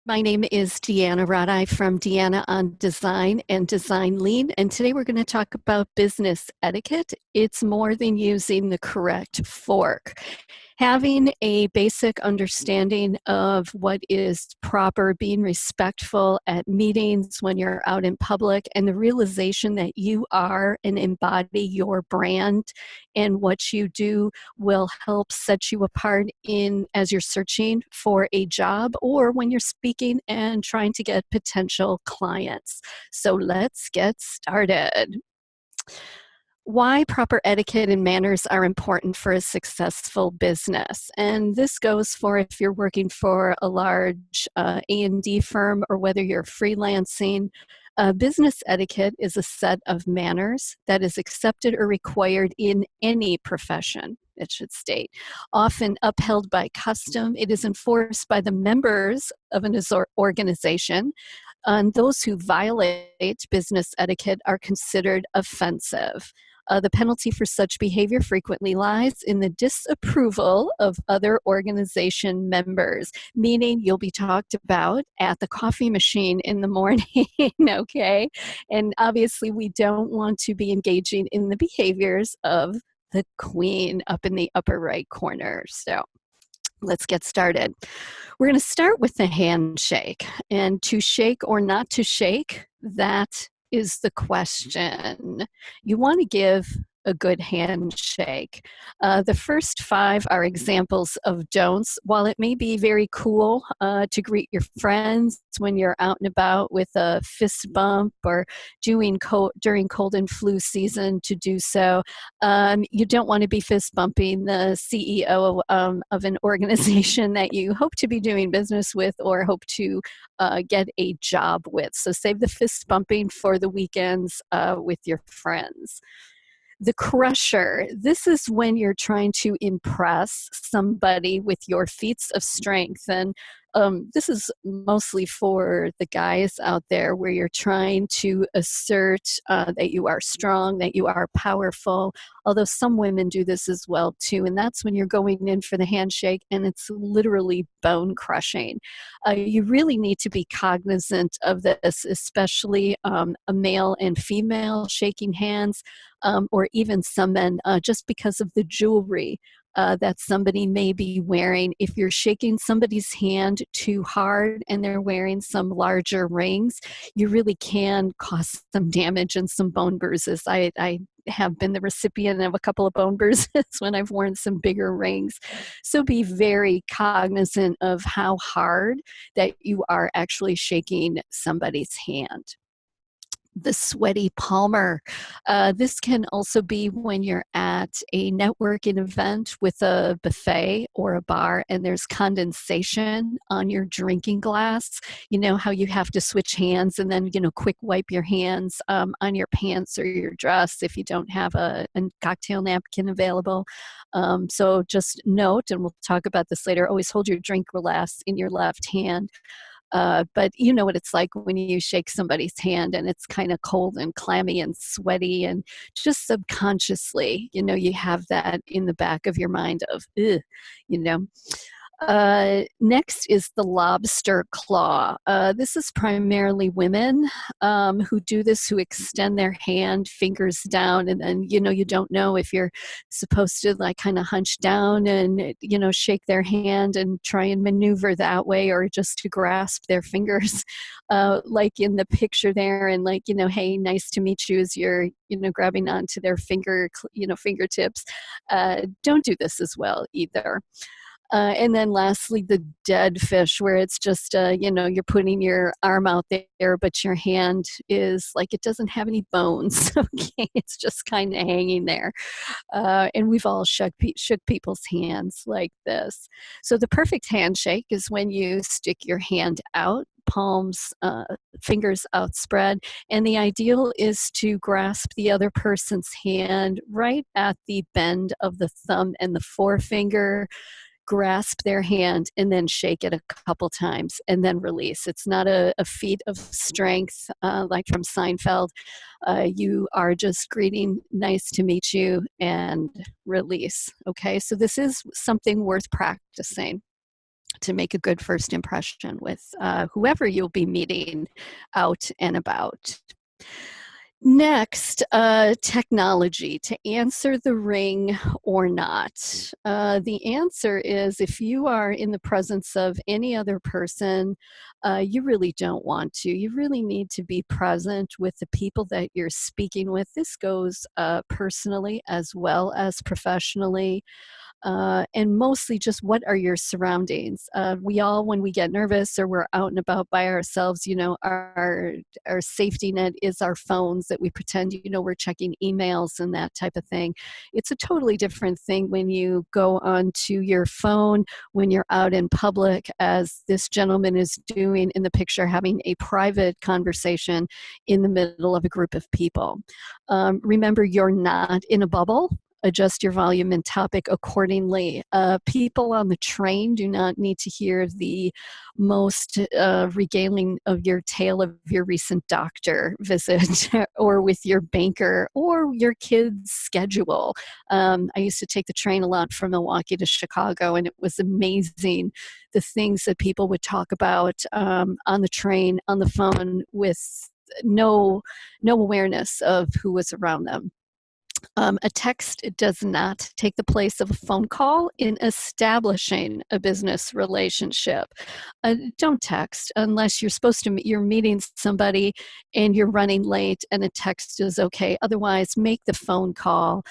My name is DeAnna Radaj from DeAnna on Design and Design Lean, and today we're going to talk about business etiquette. It's more than using the correct fork. Having a basic understanding of what is proper, being respectful at meetings when you're out in public, and the realization that you are and embody your brand and what you do will help set you apart as you're searching for a job or when you're speaking and trying to get potential clients. So let's get started. Why proper etiquette and manners are important for a successful business. And this goes for if you're working for a large A&D firm or whether you're freelancing. Business etiquette is a set of manners that is accepted or required in any profession, it should state. Often upheld by custom, it is enforced by the members of an organization. And those who violate business etiquette are considered offensive. The penalty for such behavior frequently lies in the disapproval of other organization members, meaning you'll be talked about at the coffee machine in the morning, okay? And obviously we don't want to be engaging in the behaviors of the queen up in the upper right corner. So let's get started. We're going to start with the handshake. And to shake or not to shake, that is the question. You want to give a good handshake. The first 5 are examples of don'ts. While it may be very cool to greet your friends when you're out and about with a fist bump or during cold and flu season to do so, you don't want to be fist bumping the CEO of an organization that you hope to be doing business with or hope to get a job with. So save the fist bumping for the weekends with your friends. The crusher, this is when you're trying to impress somebody with your feats of strength. And this is mostly for the guys out there where you're trying to assert that you are strong, that you are powerful, although some women do this as well too. And that's when you're going in for the handshake and it's literally bone crushing. You really need to be cognizant of this, especially a male and female shaking hands, or even some men, just because of the jewelry that somebody may be wearing. If you're shaking somebody's hand too hard and they're wearing some larger rings, you really can cause some damage and some bone bruises. I have been the recipient of a couple of bone bruises when I've worn some bigger rings. So be very cognizant of how hard that you are actually shaking somebody's hand. The sweaty palmer. This can also be when you're at a networking event with a buffet or a bar and there's condensation on your drinking glass. You know how you have to switch hands and then, quick wipe your hands on your pants or your dress if you don't have a cocktail napkin available. So just note, and we'll talk about this later, always hold your drink glass in your left hand. But you know what it's like when you shake somebody's hand and it's kind of cold and clammy and sweaty, and just subconsciously, you have that in the back of your mind of, ugh, Next is the lobster claw. This is primarily women who do this, who extend their hand, fingers down, and then, you don't know if you're supposed to kind of hunch down and, shake their hand and try and maneuver that way, or just to grasp their fingers, like in the picture there, and hey, nice to meet you, as you're, grabbing onto their fingertips. Don't do this as well either. And then lastly, the dead fish, where it's just, you're putting your arm out there, but your hand is it doesn't have any bones. Okay, it's just kind of hanging there. And we've all shook people's hands like this. So the perfect handshake is when you stick your hand out, palms, fingers outspread, and the ideal is to grasp the other person's hand right at the bend of the thumb and the forefinger. Grasp their hand and then shake it a couple times and then release. It's not a feat of strength like from Seinfeld. You are just greeting, nice to meet you, and release. Okay, so this is something worth practicing. to make a good first impression with whoever you'll be meeting out and about. Next, technology, to answer the ring or not. The answer is if you are in the presence of any other person, you really don't want to. You really need to be present with the people that you're speaking with. This goes personally as well as professionally. And mostly just what are your surroundings. We all, when we get nervous or we're out and about by ourselves, our safety net is our phones that we pretend, we're checking emails and that type of thing. It's a totally different thing when you go onto your phone, when you're out in public, as this gentleman is doing in the picture, having a private conversation in the middle of a group of people. Remember, you're not in a bubble. Adjust your volume and topic accordingly. People on the train do not need to hear the most regaling of your tale of your recent doctor visit or with your banker or your kid's schedule. I used to take the train a lot from Milwaukee to Chicago, and it was amazing the things that people would talk about on the train, on the phone, with no awareness of who was around them. A text does not take the place of a phone call in establishing a business relationship. Don't text unless you're meeting somebody and you're running late, and a text is okay. Otherwise, make the phone call.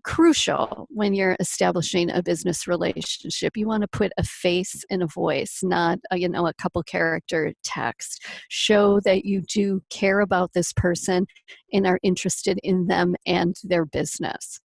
Crucial when you're establishing a business relationship. You want to put a face and a voice, not a couple character text. Show that you do care about this person and are interested in them and their business.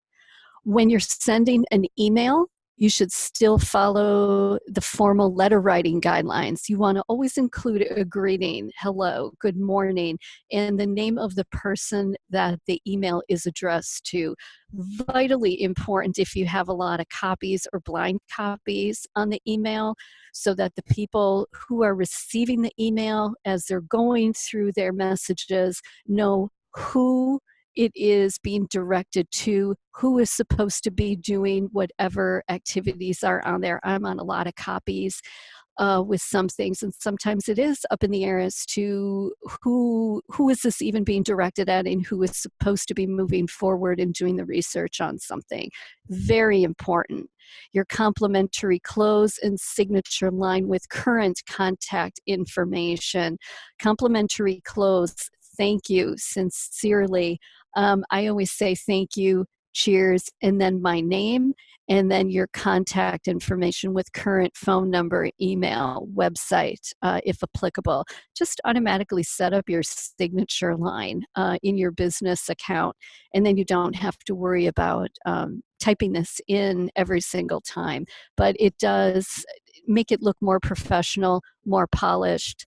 When you're sending an email, you should still follow the formal letter writing guidelines. You want to always include a greeting, hello, good morning, and the name of the person that the email is addressed to. Vitally important if you have a lot of copies or blind copies on the email, so that the people who are receiving the email as they're going through their messages know who it is being directed to, who is supposed to be doing whatever activities are on there. I'm on a lot of copies with some things, and sometimes it is up in the air as to who is this even being directed at, and who is supposed to be moving forward and doing the research on something. Very important. Your complimentary close and signature line with current contact information. Complimentary close, thank you, sincerely. I always say thank you, cheers, and then my name, and then your contact information with current phone number, email, website, if applicable. Just automatically set up your signature line in your business account, and then you don't have to worry about typing this in every single time. But it does make it look more professional, more polished,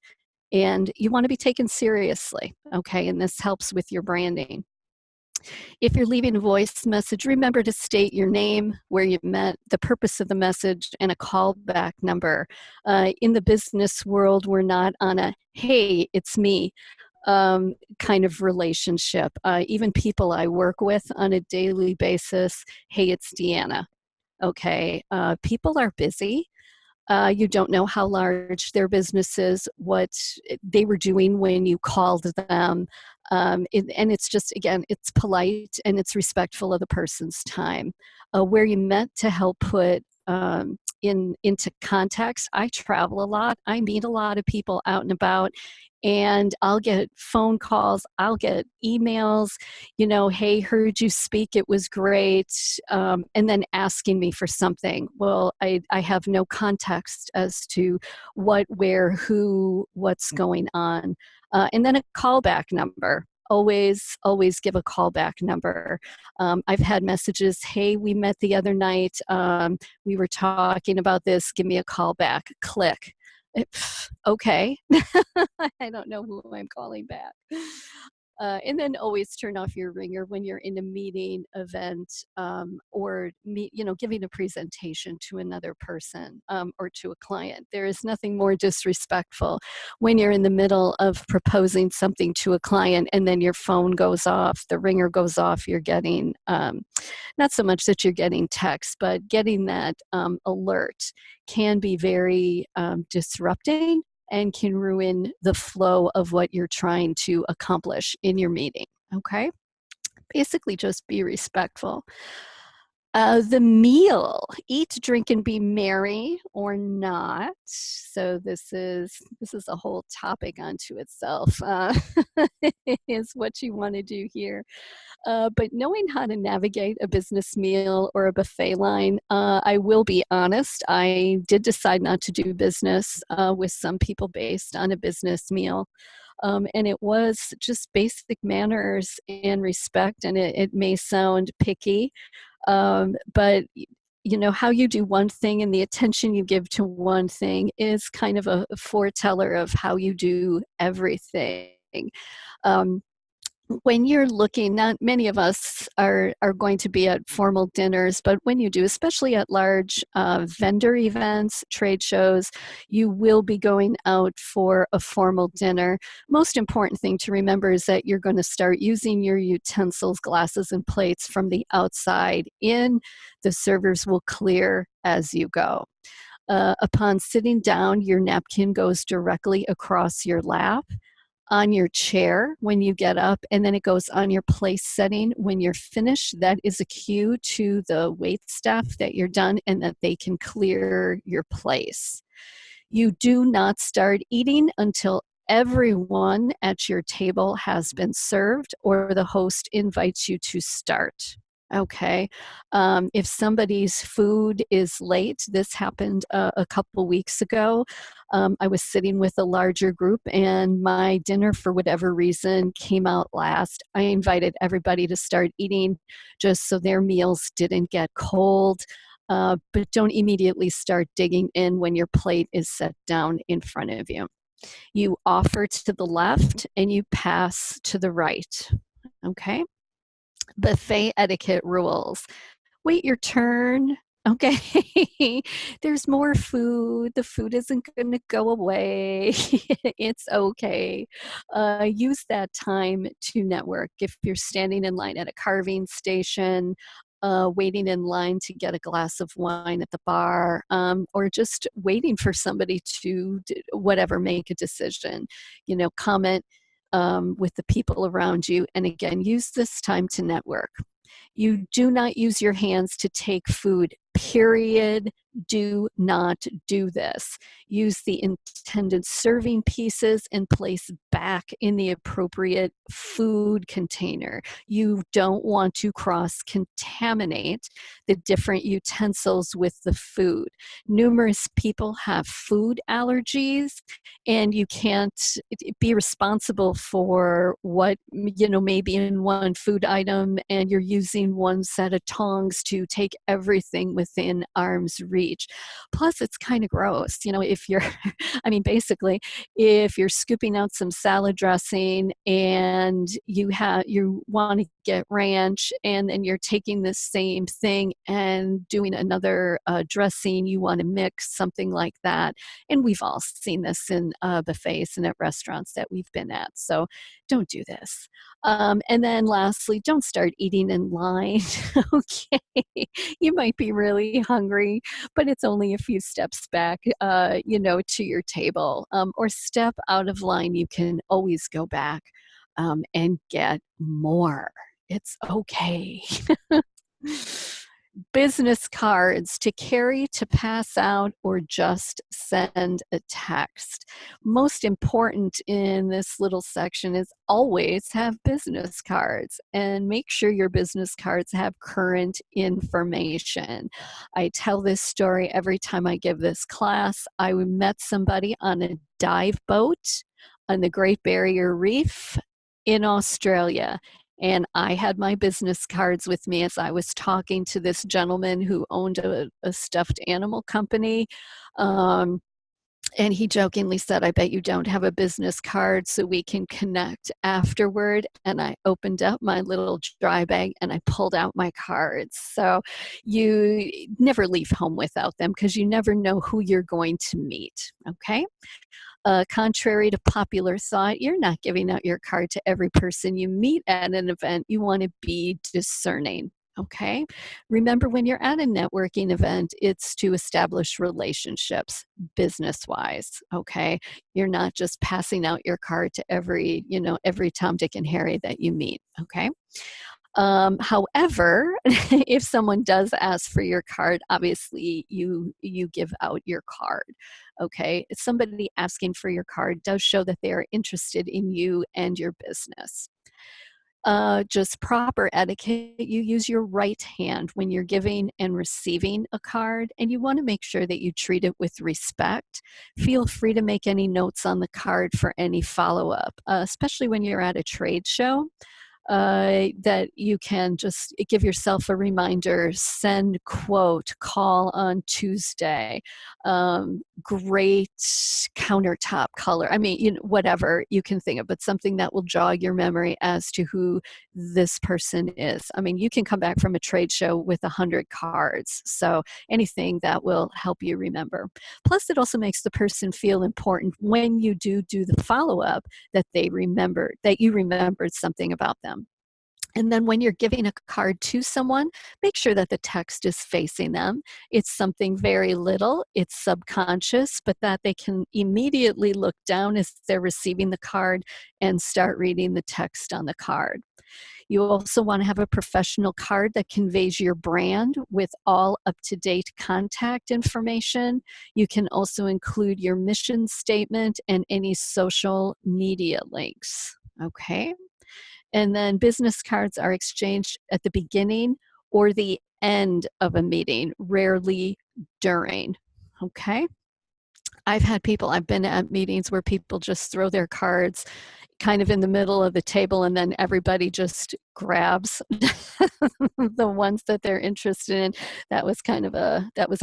and you want to be taken seriously, okay? And this helps with your branding. If you're leaving a voice message, remember to state your name, where you met, the purpose of the message, and a callback number. In the business world, we're not on a, hey, it's me kind of relationship. Even people I work with on a daily basis, hey, it's DeAnna. Okay, people are busy. You don't know how large their business is, what they were doing when you called them. And it's just, again, it's polite and it's respectful of the person's time. Where you met, to help put into context. I travel a lot. I meet a lot of people out and about. And I'll get phone calls, I'll get emails, hey, heard you speak, it was great, and then asking me for something. Well, I have no context as to what, where, who, what's going on. And then a callback number. Always give a callback number. I've had messages, hey, we met the other night, we were talking about this, give me a call back, click. Okay. I don't know who I'm calling back. And then always turn off your ringer when you're in a meeting, event, or giving a presentation to another person or to a client. There is nothing more disrespectful when you're in the middle of proposing something to a client and then your phone goes off, the ringer goes off, you're getting, not so much that you're getting text, but getting that alert can be very disrupting and can ruin the flow of what you're trying to accomplish in your meeting, okay? Basically, just be respectful. The meal, eat, drink, and be merry or not. So this is a whole topic unto itself. Is what you want to do here. But knowing how to navigate a business meal or a buffet line, I will be honest, I did decide not to do business with some people based on a business meal. And it was just basic manners and respect, and it may sound picky, but how you do one thing and the attention you give to one thing is kind of a foreteller of how you do everything. Um, when you're looking, not many of us are going to be at formal dinners, but when you do, especially at large vendor events, trade shows, you will be going out for a formal dinner. Most important thing to remember is that you're going to start using your utensils, glasses, and plates from the outside in. The servers will clear as you go. Upon sitting down, your napkin goes directly across your lap, on your chair when you get up, and then it goes on your place setting when you're finished. That is a cue to the wait staff that you're done and that they can clear your place. You do not start eating until everyone at your table has been served or the host invites you to start. Okay. If somebody's food is late, this happened a couple weeks ago. I was sitting with a larger group and my dinner, for whatever reason, came out last. I invited everybody to start eating just so their meals didn't get cold. But don't immediately start digging in when your plate is set down in front of you. You offer to the left and you pass to the right. Okay? Buffet etiquette rules. Wait your turn. Okay, there's more food. The food isn't going to go away. It's okay. Use that time to network. If you're standing in line at a carving station, waiting in line to get a glass of wine at the bar, or just waiting for somebody to make a decision, comment with the people around you. And again, use this time to network. You do not use your hands to take food, period. Do not do this. Use the intended serving pieces and place back in the appropriate food container. You don't want to cross-contaminate the different utensils with the food. Numerous people have food allergies, and you can't be responsible for what may be in one food item, and you're using one set of tongs to take everything within arm's reach. Plus, it's kind of gross, if you're, basically, if you're scooping out some salad dressing and you want to get ranch, and then you're taking the same thing and doing another dressing, you want to mix something like that. And we've all seen this in buffets and at restaurants that we've been at. So don't do this. And then lastly, don't start eating in line. Okay. You might be really hungry, but it's only a few steps back, to your table, or step out of line. You can always go back and get more. It's okay. Business cards to carry, to pass out, or just send a text. Most important in this little section is always have business cards, and make sure your business cards have current information. I tell this story every time I give this class. I met somebody on a dive boat on the Great Barrier Reef in Australia. And I had my business cards with me as I was talking to this gentleman who owned a stuffed animal company. And he jokingly said, I bet you don't have a business card so we can connect afterward. And I opened up my little dry bag and I pulled out my cards. So you never leave home without them because you never know who you're going to meet. Okay. Contrary to popular thought, you're not giving out your card to every person you meet at an event. You want to be discerning. Okay. Remember, when you're at a networking event, it's to establish relationships business wise. Okay. You're not just passing out your card to every Tom, Dick, and Harry that you meet. Okay. However, if someone does ask for your card, obviously you give out your card. Okay, if somebody asking for your card does show that they are interested in you and your business. Just proper etiquette, you use your right hand when you're giving and receiving a card, and you want to make sure that you treat it with respect. Feel free to make any notes on the card for any follow-up, especially when you're at a trade show. That you can just give yourself a reminder, send quote, call on Tuesday, great countertop color. I mean, whatever you can think of, but something that will jog your memory as to who this person is. I mean, you can come back from a trade show with 100 cards. So anything that will help you remember. Plus, it also makes the person feel important when you do the follow-up, that you remembered something about them. And then when you're giving a card to someone, make sure that the text is facing them. It's something very little, it's subconscious, but that they can immediately look down as they're receiving the card and start reading the text on the card. You also want to have a professional card that conveys your brand with all up-to-date contact information. You can also include your mission statement and any social media links. Okay. And then business cards are exchanged at the beginning or the end of a meeting, rarely during. Okay. I've been at meetings where people just throw their cards kind of in the middle of the table, and then everybody just grabs the ones that they're interested in. That was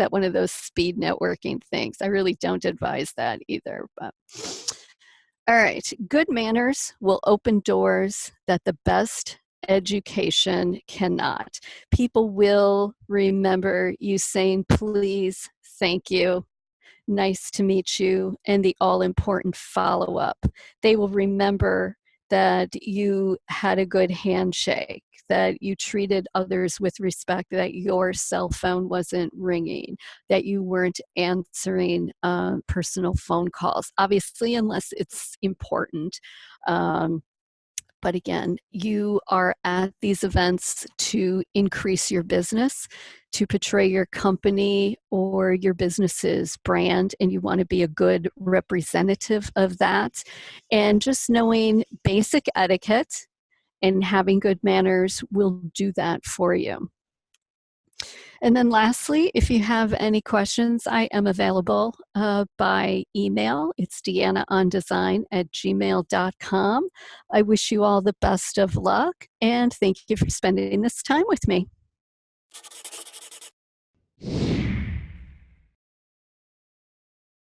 at one of those speed networking things. I really don't advise that either. But all right, good manners will open doors that the best education cannot. People will remember you saying please, thank you, nice to meet you, and the all-important follow-up. They will remember that you had a good handshake, that you treated others with respect, that your cell phone wasn't ringing, that you weren't answering personal phone calls, obviously, unless it's important. But again, you are at these events to increase your business, to portray your company or your business's brand, and you want to be a good representative of that. And just knowing basic etiquette and having good manners will do that for you. And then lastly, if you have any questions, I am available by email. It's deannaondesign@gmail.com. I wish you all the best of luck, and thank you for spending this time with me.